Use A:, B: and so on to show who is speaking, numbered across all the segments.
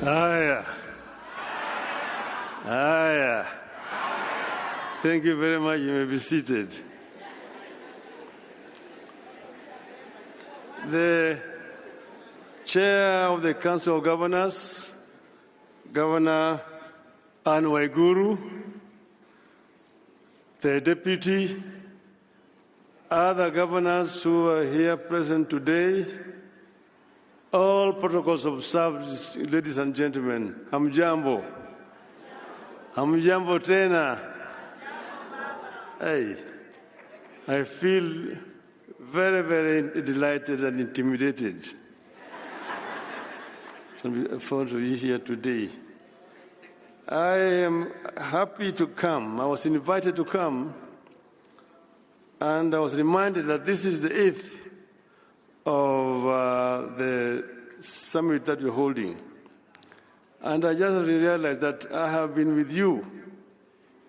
A: Aya. Thank you very much. You may be seated. The Chair of the Council of Governors, Governor Anne Waiguru, the Deputy, other governors who are here present today, all protocols of service, ladies and gentlemen, hamjambo. Hamjambo tena. Hey, I feel very, very delighted and intimidated to be in front of you here today. I am happy to come. I was invited to come, and I was reminded that this is the 8th of the summit that we're holding. And I just realized that I have been with you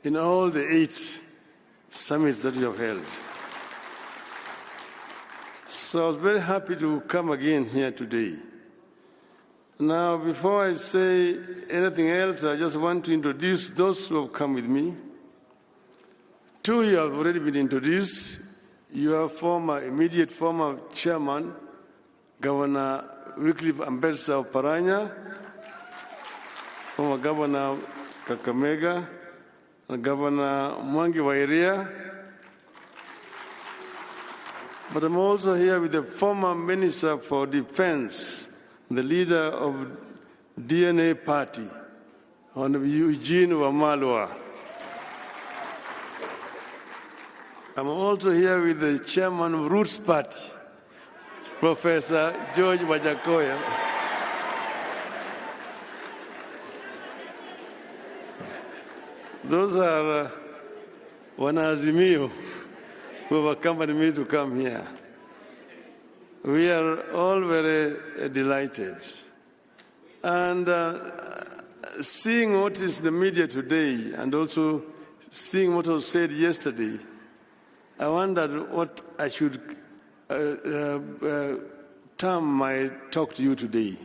A: in all the 8 summits that we have held. So I was very happy to come again here today. Now, before I say anything else, I just want to introduce those who have come with me. 2 you have already been introduced. Your immediate former chairman, Governor Wycliffe Ambetsa of Paranya, former Governor Kakamega, and Governor Mwangi Wairia. But I'm also here with the former Minister for Defense, the leader of DNA Party, Honorable Eugene Wamalwa. I'm also here with the chairman of Roots Party, Professor George Wajakoya. Those are Wanazimio who have accompanied me to come here. We are all very delighted. And seeing what is in the media today and also seeing what was said yesterday, I wondered what I should term my talk to you today.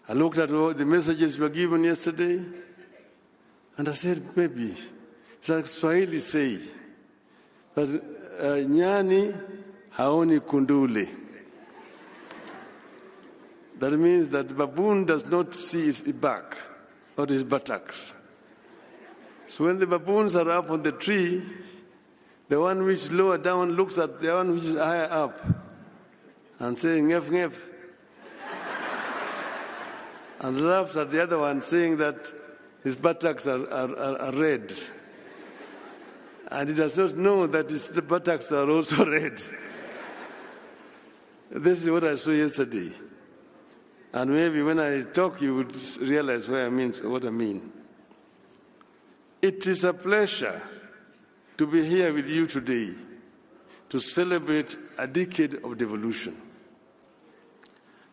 A: I looked at all the messages were given yesterday, and I said, maybe, it's like Swahili say, that nyani haoni kundule. That means that the baboon does not see its back or his buttocks. So when the baboons are up on the tree, the one which is lower down looks at the one which is higher up and saying, ngef, ngef. And laughs at the other one saying that his buttocks are red. And he does not know that his buttocks are also red. This is what I saw yesterday. And maybe when I talk, you would realize what I mean. It is a pleasure to be here with you today to celebrate a decade of devolution.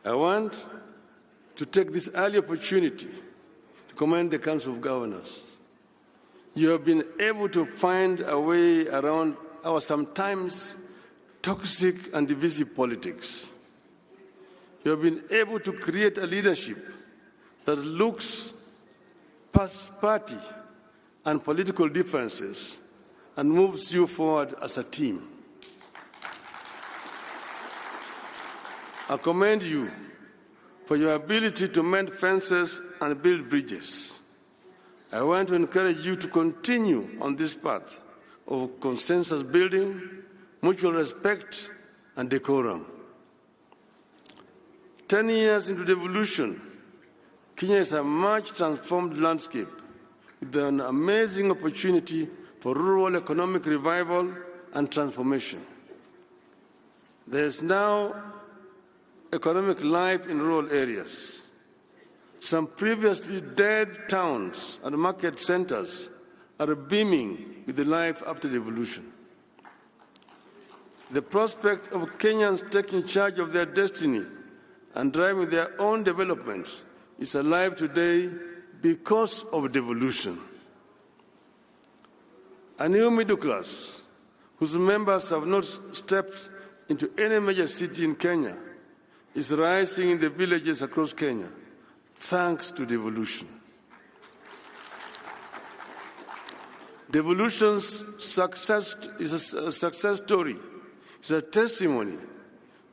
A: I want to take this early opportunity to commend the Council of Governors. You have been able to find a way around our sometimes toxic and divisive politics. You have been able to create a leadership that looks past party and political differences and moves you forward as a team. I commend you for your ability to mend fences and build bridges. I want to encourage you to continue on this path of consensus building, mutual respect, and decorum. 10 years into devolution, Kenya is a much transformed landscape with an amazing opportunity for rural economic revival and transformation. There is now economic life in rural areas. Some previously dead towns and market centers are beaming with the life after devolution. The prospect of Kenyans taking charge of their destiny and driving their own development is alive today because of devolution. A new middle class, whose members have not stepped into any major city in Kenya, is rising in the villages across Kenya, thanks to devolution. Devolution's success is a success story. It's a testimony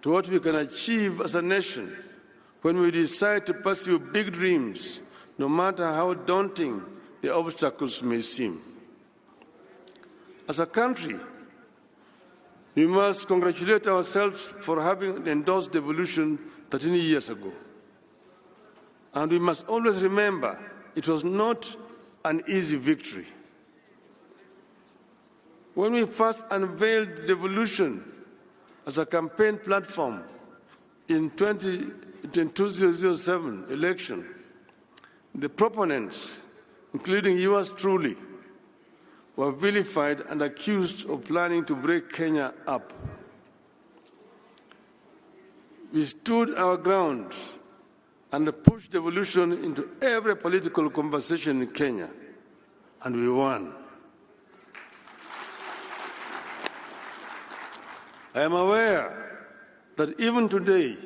A: to what we can achieve as a nation when we decide to pursue big dreams, no matter how daunting the obstacles may seem. As a country, we must congratulate ourselves for having endorsed devolution 13 years ago. And we must always remember it was not an easy victory. When we first unveiled devolution as a campaign platform in 2007 election, the proponents, including yours truly, were vilified and accused of planning to break Kenya up. We stood our ground and pushed devolution into every political conversation in Kenya, and we won. I am aware that even today,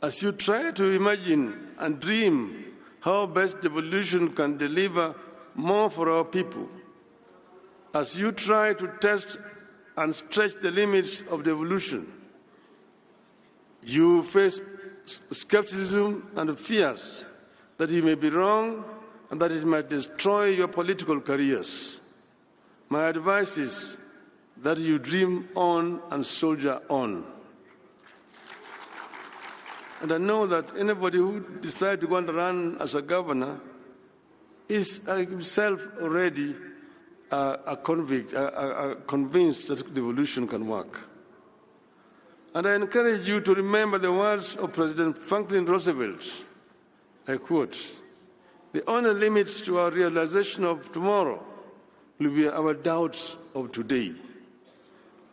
A: as you try to imagine and dream how best devolution can deliver more for our people, as you try to test and stretch the limits of devolution, you face skepticism and fears that you may be wrong and that it might destroy your political careers. My advice is that you dream on and soldier on. And I know that anybody who decides to go and run as a governor is himself already convinced that devolution can work. And I encourage you to remember the words of President Franklin Roosevelt. I quote, "The only limit to our realization of tomorrow will be our doubts of today.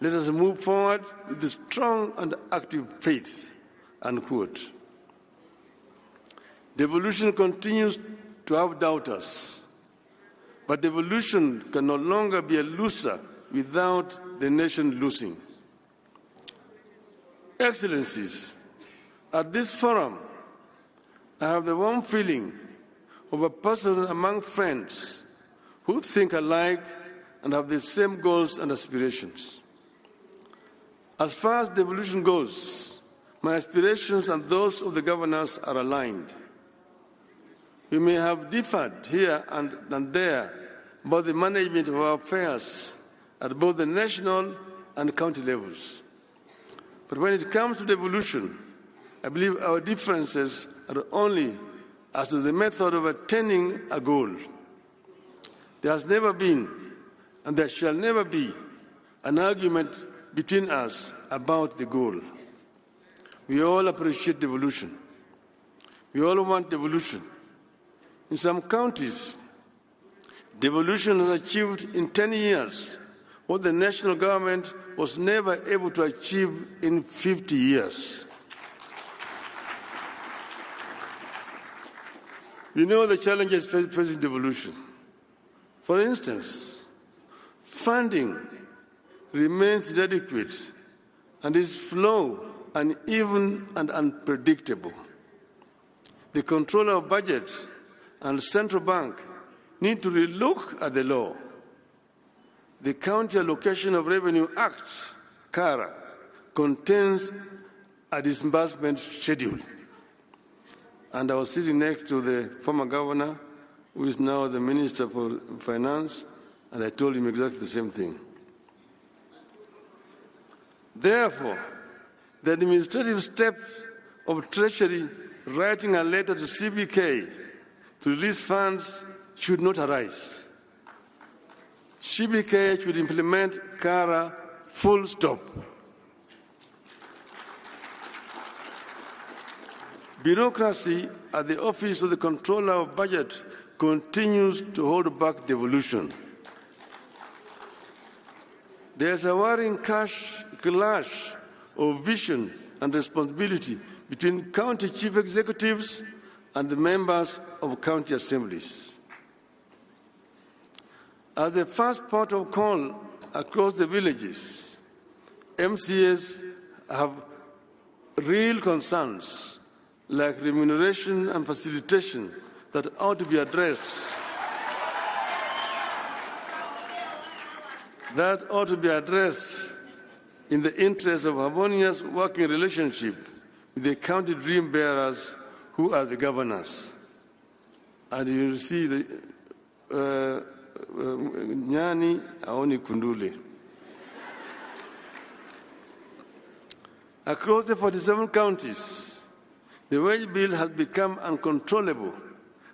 A: Let us move forward with a strong and active faith," unquote. Devolution continues to have doubters, but devolution can no longer be a loser without the nation losing. Excellencies, at this forum, I have the warm feeling of a person among friends who think alike and have the same goals and aspirations. As far as devolution goes, my aspirations and those of the governors are aligned. We may have differed here and there about the management of our affairs at both the national and county levels. But when it comes to devolution, I believe our differences are only as to the method of attaining a goal. There has never been, and there shall never be, an argument between us about the goal. We all appreciate devolution. We all want devolution. In some counties, devolution has achieved in 10 years what the national government was never able to achieve in 50 years. We know the challenges facing devolution. For instance, funding remains inadequate and its flow uneven and unpredictable. The controller of budget and central bank need to relook at the law. The County Allocation of Revenue Act, CARA, contains a disbursement schedule. And I was sitting next to the former governor, who is now the Minister for Finance, and I told him exactly the same thing. Therefore, the administrative step of Treasury writing a letter to CBK to release funds should not arise. CBK should implement CARA full stop. Bureaucracy at the Office of the Controller of Budget continues to hold back devolution. There is a worrying clash of vision and responsibility between county chief executives and the members of county assemblies. As the first port of call across the villages, MCAs have real concerns like remuneration and facilitation that ought to be addressed. That ought to be addressed in the interest of harmonious working relationship with the county dream bearers who are the governors. And you see the Nyani Aoni Kundule. Across the 47 counties, the wage bill has become uncontrollable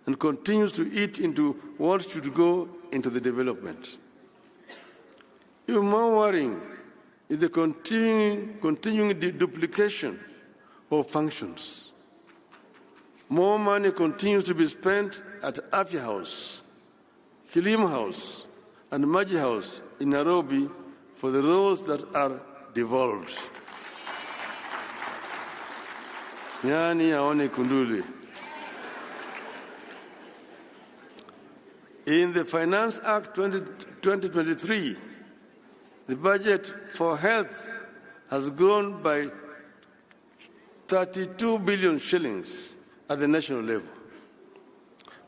A: and continues to eat into what should go into the development. Even more worrying is the continuing duplication of functions. More money continues to be spent at Afya House, Kilim House, and Maji House in Nairobi for the roles that are devolved. Nyani aone kunduli. In the Finance Act 2023, the budget for health has grown by 32 billion shillings at the national level.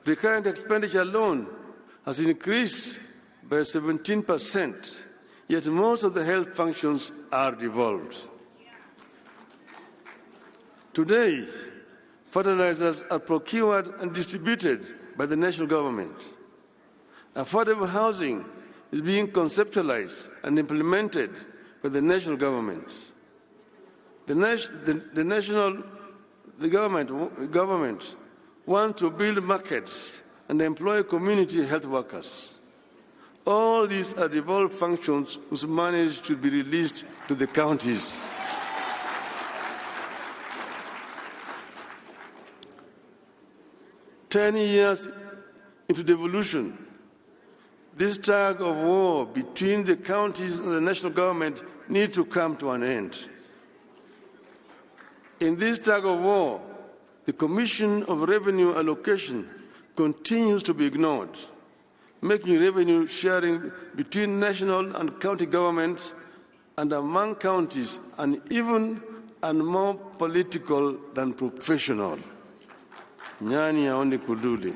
A: Recurrent expenditure alone has increased by 17%, yet most of the health functions are devolved. Today, fertilizers are procured and distributed by the national government. Affordable housing is being conceptualized and implemented by the national government. The government wants to build markets and employ community health workers. All these are devolved functions whose money should be released to the counties. "10 years into devolution, this tug of war between the counties and the national government needs to come to an end. In this tug of war, the Commission of Revenue Allocation continues to be ignored, making revenue sharing between national and county governments and among counties uneven and more political than professional." Nyani aone kuduli.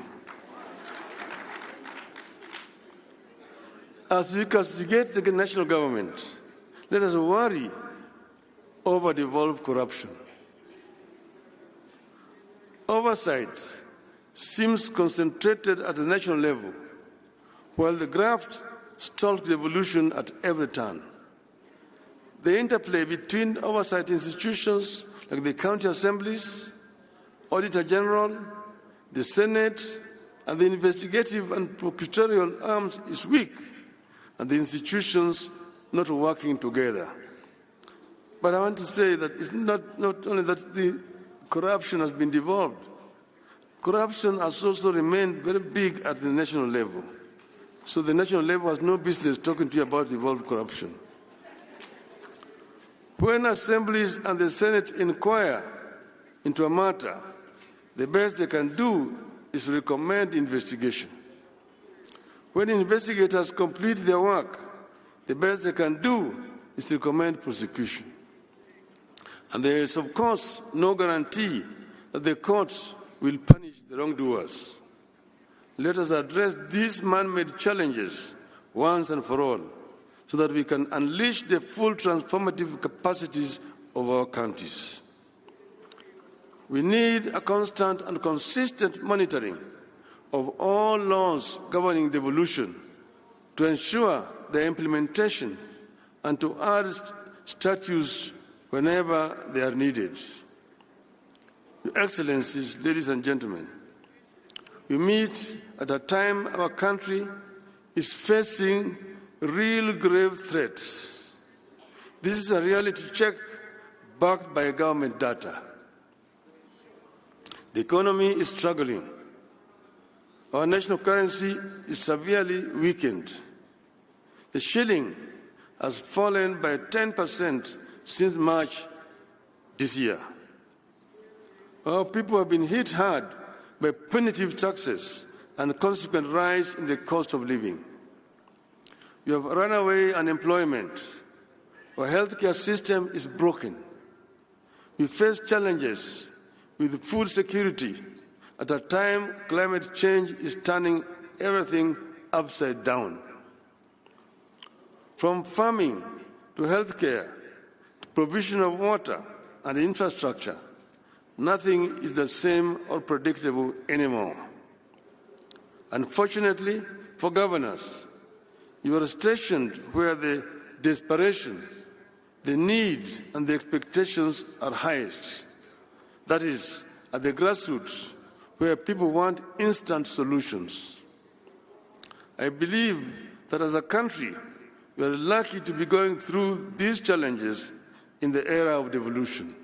A: As we castigate the national government, let us worry over devolved corruption. Oversight seems concentrated at the national level, while the graft stalks devolution at every turn. The interplay between oversight institutions like the county assemblies, Auditor General, the Senate, and the investigative and prosecutorial arms is weak, and the institutions not working together. But I want to say that it's not only that the corruption has been devolved, corruption has also remained very big at the national level. So the national level has no business talking to you about devolved corruption. When assemblies and the Senate inquire into a matter, the best they can do is recommend investigation. When investigators complete their work, the best they can do is to recommend prosecution. And there is, of course, no guarantee that the courts will punish the wrongdoers. Let us address these man-made challenges once and for all, so that we can unleash the full transformative capacities of our counties. We need a constant and consistent monitoring of all laws governing devolution to ensure their implementation and to add statutes whenever they are needed. Your Excellencies, ladies and gentlemen, we meet at a time our country is facing real grave threats. This is a reality check backed by government data. The economy is struggling. Our national currency is severely weakened. The shilling has fallen by 10% since March this year. Our people have been hit hard by punitive taxes and a consequent rise in the cost of living. We have runaway unemployment. Our healthcare system is broken. We face challenges with food security at a time climate change is turning everything upside down. From farming to healthcare to provision of water and infrastructure, nothing is the same or predictable anymore. Unfortunately for governors, you are stationed where the desperation, the need, and the expectations are highest. That is, at the grassroots, where people want instant solutions. I believe that as a country, we are lucky to be going through these challenges in the era of devolution.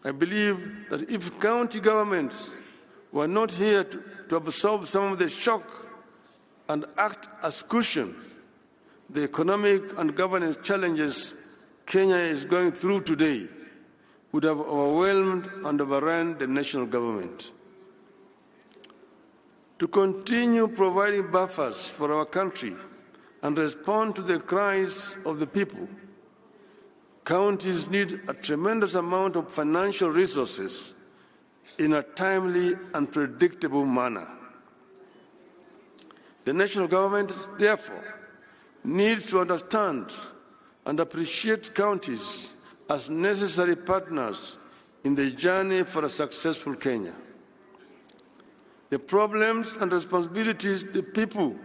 A: I believe that if county governments were not here to absorb some of the shock and act as cushion, the economic and governance challenges Kenya is going through today would have overwhelmed and overrun the national government. To continue providing buffers for our country and respond to the cries of the people, counties need a tremendous amount of financial resources in a timely and predictable manner. The national government, therefore, needs to understand and appreciate counties as necessary partners in the journey for a successful Kenya. The problems and responsibilities the people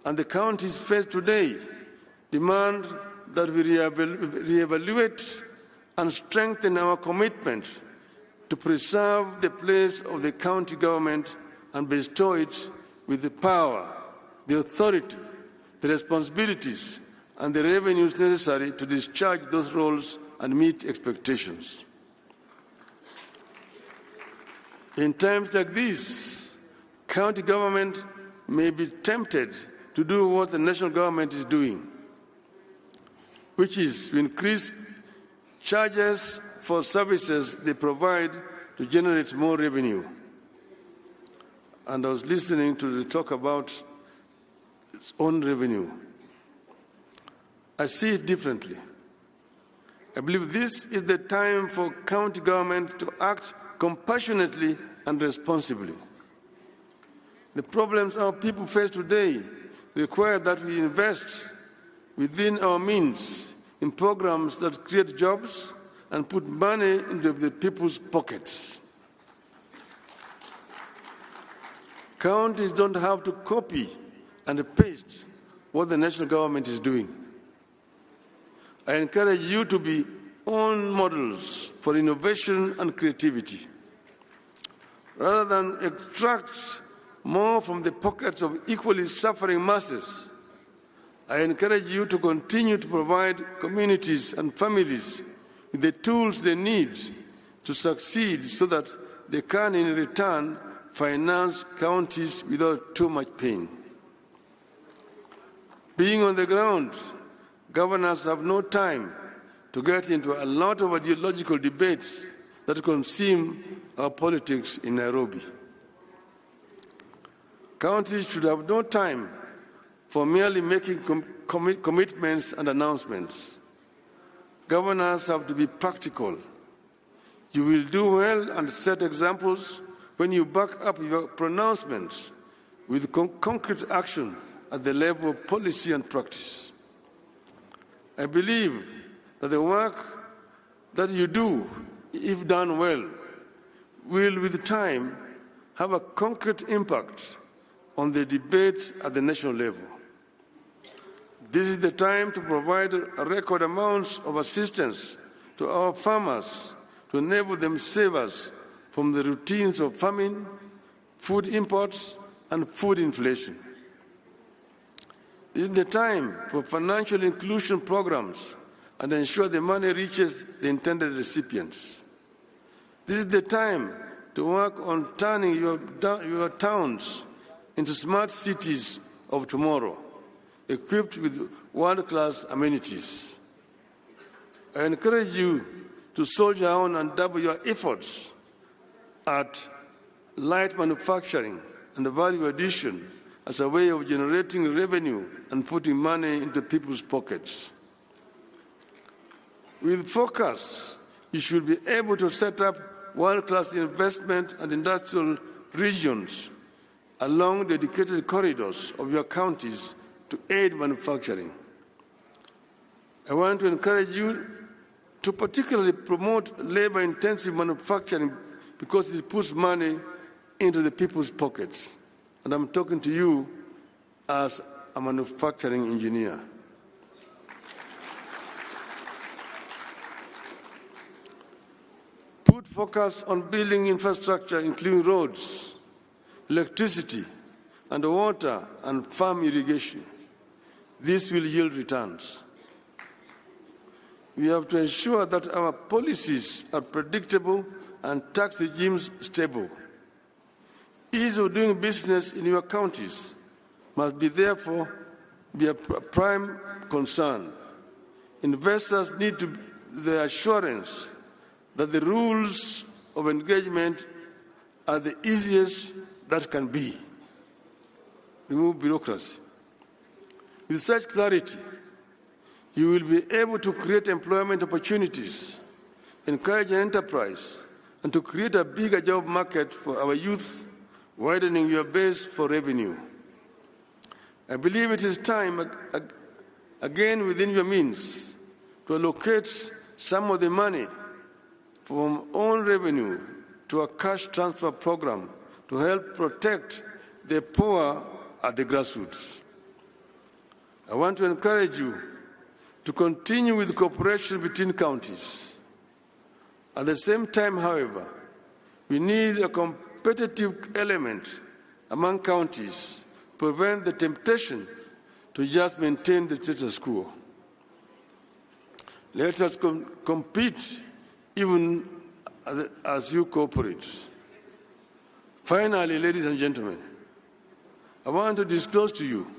A: and the counties face today demand that we reevaluate and strengthen our commitment to preserve the place of the county government and bestow it with the power, the authority, the responsibilities, and the revenues necessary to discharge those roles and meet expectations. In times like these, county government may be tempted to do what the national government is doing, which is to increase charges for services they provide to generate more revenue. And I was listening to the talk about its own revenue. I see it differently. I believe this is the time for county government to act compassionately and responsibly. The problems our people face today require that we invest within our means in programs that create jobs and put money into the people's pockets. Counties don't have to copy and paste what the national government is doing. I encourage you to be own models for innovation and creativity. Rather than extract more from the pockets of equally suffering masses, I encourage you to continue to provide communities and families with the tools they need to succeed so that they can, in return, finance counties without too much pain. Being on the ground, governors have no time to get into a lot of ideological debates that consume our politics in Nairobi. Counties should have no time for merely making commitments and announcements. Governors have to be practical. You will do well and set examples when you back up your pronouncements with concrete action at the level of policy and practice. I believe that the work that you do, if done well, will with time have a concrete impact on the debate at the national level. This is the time to provide record amounts of assistance to our farmers to enable them save us from the routines of famine, food imports, and food inflation. This is the time for financial inclusion programs and ensure the money reaches the intended recipients. This is the time to work on turning your towns into smart cities of tomorrow, equipped with world-class amenities. I encourage you to soldier on and double your efforts at light manufacturing and value addition as a way of generating revenue and putting money into people's pockets. With focus, you should be able to set up world-class investment and industrial regions along dedicated corridors of your counties to aid manufacturing. I want to encourage you to particularly promote labor-intensive manufacturing because it puts money into the people's pockets. And I'm talking to you as a manufacturing engineer. Put focus on building infrastructure, including roads, electricity, and water and farm irrigation. This will yield returns. We have to ensure that our policies are predictable and tax regimes stable. Ease of doing business in your counties must therefore be a prime concern. Investors need the assurance that the rules of engagement are the easiest that can be. Remove bureaucracy. With such clarity, you will be able to create employment opportunities, encourage an enterprise, and to create a bigger job market for our youth, widening your base for revenue. I believe it is time, again within your means, to allocate some of the money from own revenue to a cash transfer program to help protect the poor at the grassroots. I want to encourage you to continue with cooperation between counties. At the same time, however, we need a competitive element among counties to prevent the temptation to just maintain the status quo. Let us compete even as you cooperate. Finally, ladies and gentlemen, I want to disclose to you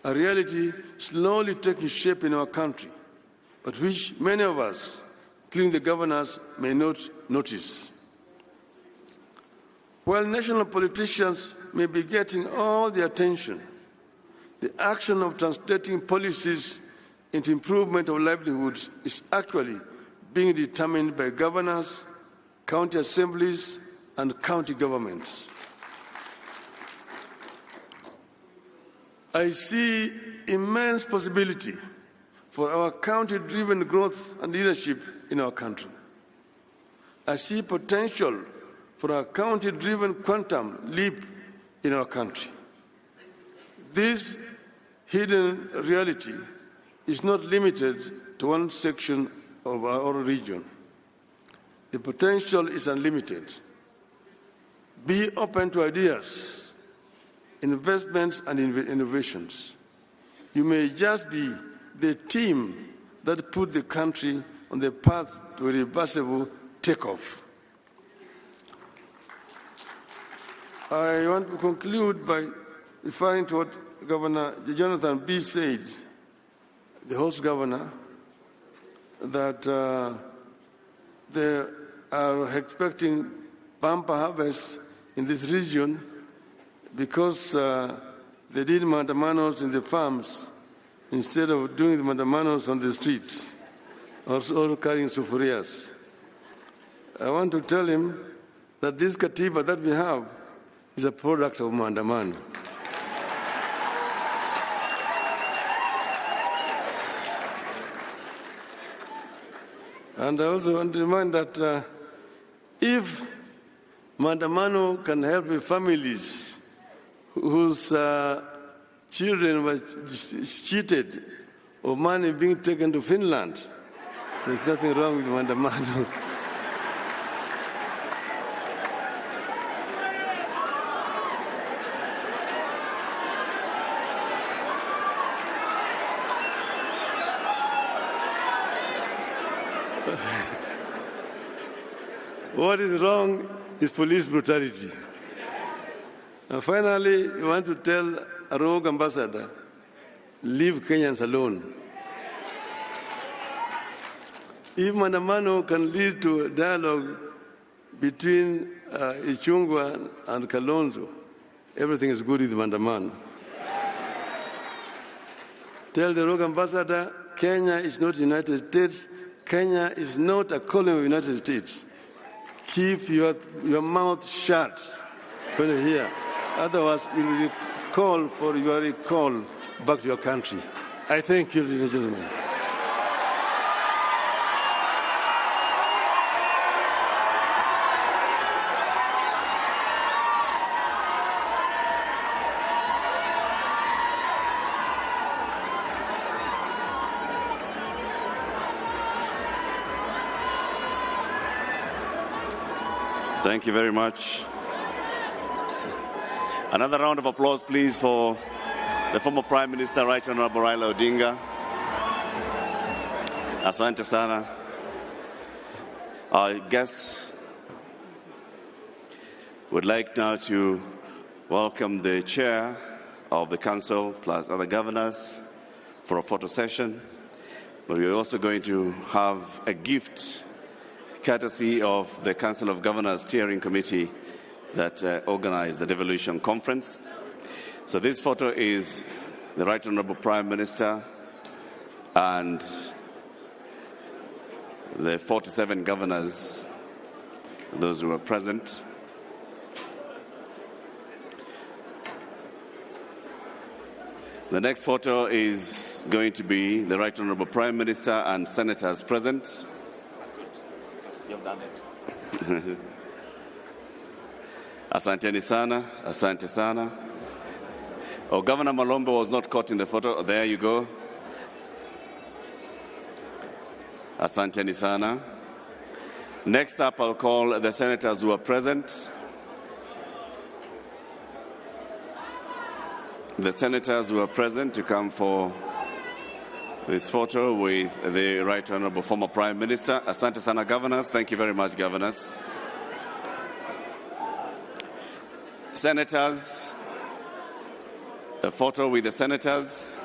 A: a reality slowly taking shape in our country, but which many of us, including the governors, may not notice. While national politicians may be getting all the attention, the action of translating policies into improvement of livelihoods is actually being determined by governors, county assemblies, and county governments. I see immense possibility for our county-driven growth and leadership in our country. I see potential for a county-driven quantum leap in our country. This hidden reality is not limited to one section of our region. The potential is unlimited. Be open to ideas, investments, and innovations. You may just be the team that put the country on the path to a reversible takeoff. I want to conclude by referring to what Governor Jonathan B. said, the host governor, that they are expecting bumper harvest in this region because they did mandamanos in the farms instead of doing the mandamanos on the streets or carrying sufurias. I want to tell him that this katiba that we have is a product of mandamano. And I also want to remind that if mandamano can help with families whose children were cheated or money being taken to Finland, there's nothing wrong with mandamano. What is wrong is police brutality. And finally, I want to tell a rogue ambassador, leave Kenyans alone. If Mandamano can lead to a dialogue between Ichungwa and Kalonzo, everything is good with Mandamano. Tell the rogue ambassador, Kenya is not the United States. Kenya is not a colony of the United States. keep your mouth shut when you hear. Otherwise, we will call for your recall back to your country. I thank you, ladies and gentlemen.
B: Thank you very much. Another round of applause, please, for the former Prime Minister, Right Honorable Raila Odinga. Asante sana. Our guests would like now to welcome the chair of the council plus other governors for a photo session. But we're also going to have a gift courtesy of the Council of Governors Steering Committee that organized the Devolution Conference. So this photo is the Right Honorable Prime Minister and the 47 governors, those who were present. The next photo is going to be the Right Honorable Prime Minister and senators present. You've done it. Asante sana, asante sana. Oh, Governor Malombo was not caught in the photo. There you go. Asante sana. Next up, I'll call the senators who are present. The senators who are present to come for this photo with the Right Honorable former Prime Minister. Asante sana, governors. Thank you very much, governors. Senators, a photo with the senators.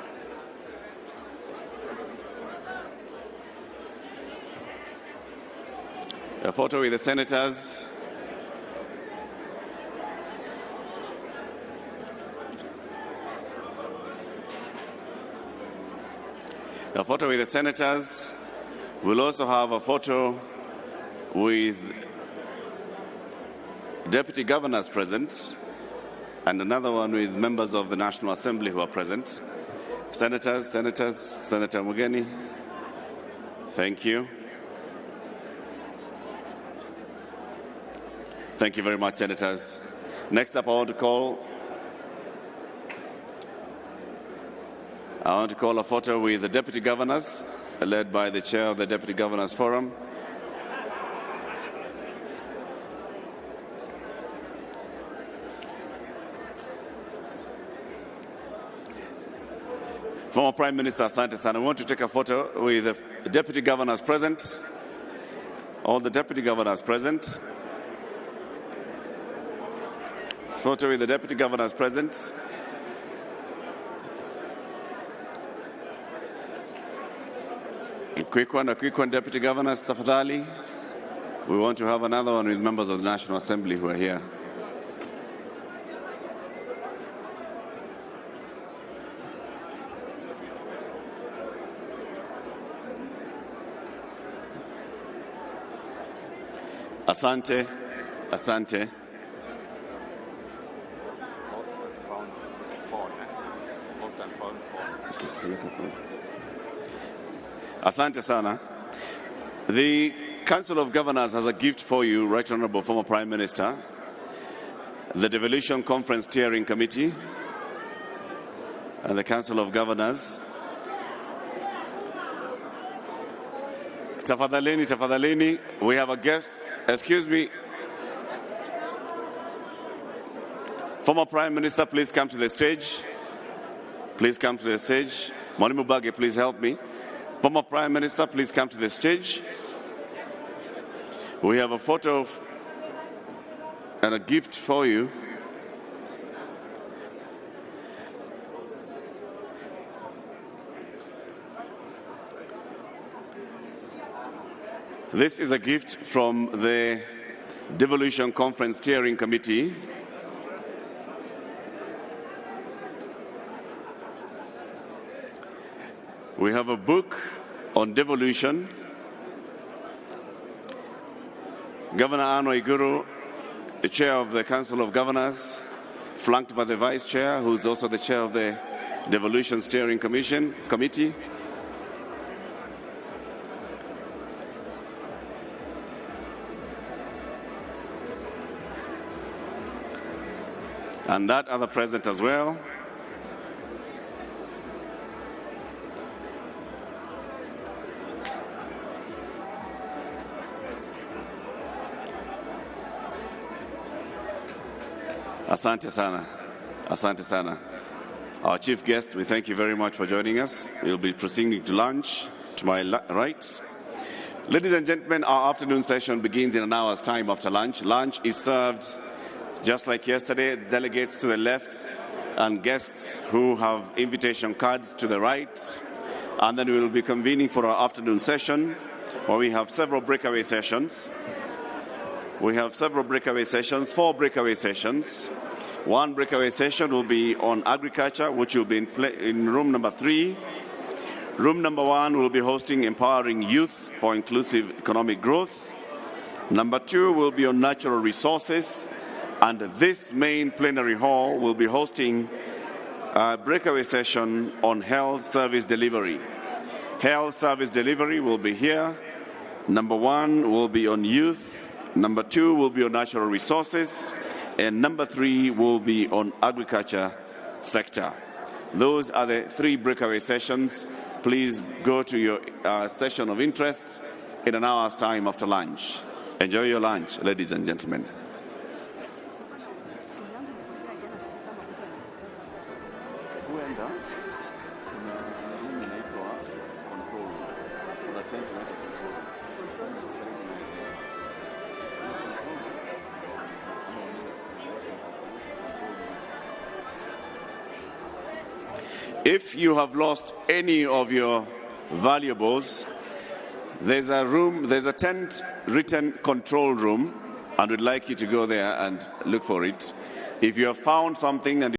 B: A photo with the senators. A photo with the senators. We'll also have a photo with deputy governors present and another one with members of the National Assembly who are present. Senator Mugeni, thank you. Thank you very much, senators. Next up, I want to call a photo with the deputy governors, led by the chair of the Deputy Governors Forum. Former Prime Minister Asante Sana, I want to take a photo with the deputy governors present. All the deputy governors present. Photo with the deputy governors present. A quick one, deputy governors, tafadhali. We want to have another one with members of the National Assembly who are here. Asante. Asante sana. The Council of Governors has a gift for you, Right Honorable former Prime Minister. The Devolution Conference Steering Committee and the Council of Governors. Tafadhalini, we have a guest. Excuse me. Former Prime Minister, please come to the stage. Please come to the stage. Mwalimu Bage, please help me. Former Prime Minister, please come to the stage. We have a photo and a gift for you. This is a gift from the Devolution Conference Steering Committee. We have a book on devolution. Governor Anne Waiguru, the chair of the Council of Governors, flanked by the vice chair, who is also the chair of the Devolution Steering Committee. And that other present as well. Asante sana. Asante sana. Our chief guest, we thank you very much for joining us. We'll be proceeding to lunch to my right. Ladies and gentlemen, our afternoon session begins in an hour's time after lunch. Lunch is served just like yesterday, delegates to the left and guests who have invitation cards to the right. And then we will be convening for our afternoon session, where we have several breakaway sessions. We have several breakaway sessions, 4 breakaway sessions. One breakaway session will be on agriculture, which will be in room number 3. Room number 1 will be hosting empowering youth for inclusive economic growth. Number 2 will be on natural resources. And this main plenary hall will be hosting a breakaway session on health service delivery. Health service delivery will be here. Number 1 will be on youth. Number 2 will be on natural resources. And number 3 will be on agriculture sector. Those are the 3 breakaway sessions. Please go to your session of interest in an hour's time after lunch. Enjoy your lunch, ladies and gentlemen. If you have lost any of your valuables, there's a tent written control room, and we'd like you to go there and look for it. If you have found something and